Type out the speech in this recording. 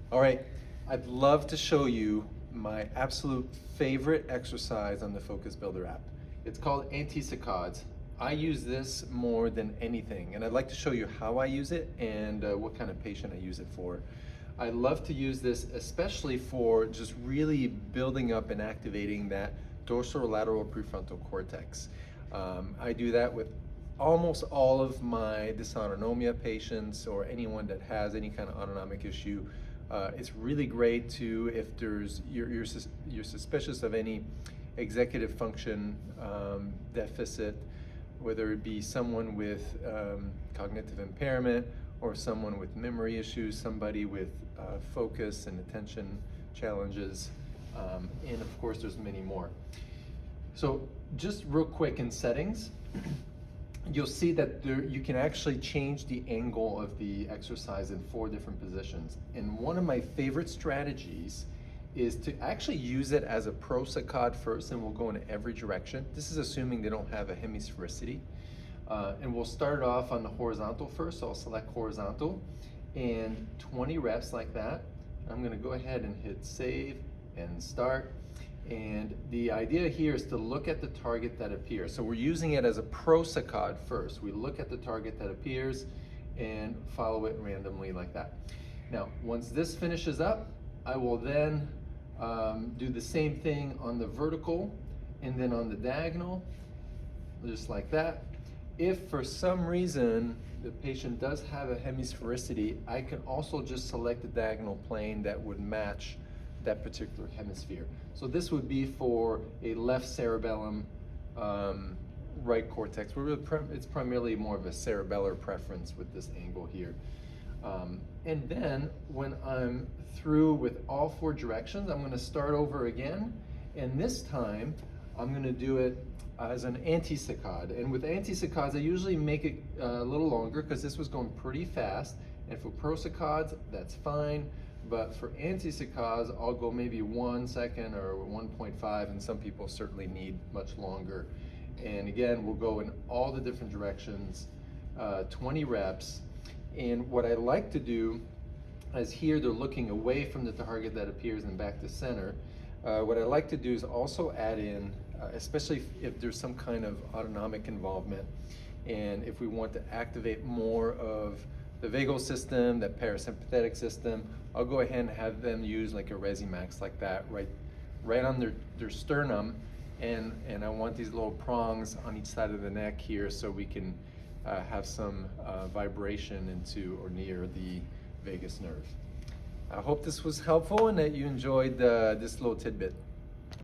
All right, I'd love to show you my absolute favorite exercise on the Focus Builder app. It's called Antisaccades. I use this more than anything, and I'd like to show you how I use it and what kind of patient I use it for. I love to use this especially for just really building up and activating that dorsolateral prefrontal cortex. I do that with almost all of my dysautonomia patients or anyone that has any kind of autonomic issue. It's really great to, if you're suspicious of any executive function deficit, whether it be someone with cognitive impairment or someone with memory issues, somebody with focus and attention challenges, and of course there's many more. So just real quick in settings, you'll see that you can actually change the angle of the exercise in 4 different positions. And one of my favorite strategies is to actually use it as a prosaccade first, and we'll go in every direction. This is assuming they don't have a hemisphericity. And we'll start off on the horizontal first, so I'll select horizontal, and 20 reps like that. I'm gonna go ahead and hit save and start. And the idea here is to look at the target that appears. So we're using it as a prosaccade first. We look at the target that appears and follow it randomly like that. Now, once this finishes up, I will then do the same thing on the vertical and then on the diagonal, just like that. If for some reason the patient does have a hemisphericity, I can also just select the diagonal plane that would match that particular hemisphere. So this would be for a left cerebellum, right cortex. It's primarily more of a cerebellar preference with this angle here. And then when I'm through with all 4 directions, I'm gonna start over again. And this time, I'm gonna do it as an antisaccade. And with antisaccades, I usually make it a little longer because this was going pretty fast. And for prosaccades, that's fine. But for antisaccades, I'll go maybe 1 second or 1.5, and some people certainly need much longer. And again, we'll go in all the different directions, 20 reps. And what I like to do is here they're looking away from the target that appears and back to center. What I like to do is also add in, especially if there's some kind of autonomic involvement, and if we want to activate more of the vagal system, that parasympathetic system, I'll go ahead and have them use like a Resimax like that, right on their sternum, and I want these little prongs on each side of the neck here so we can have some vibration into or near the vagus nerve. I hope this was helpful and that you enjoyed this little tidbit.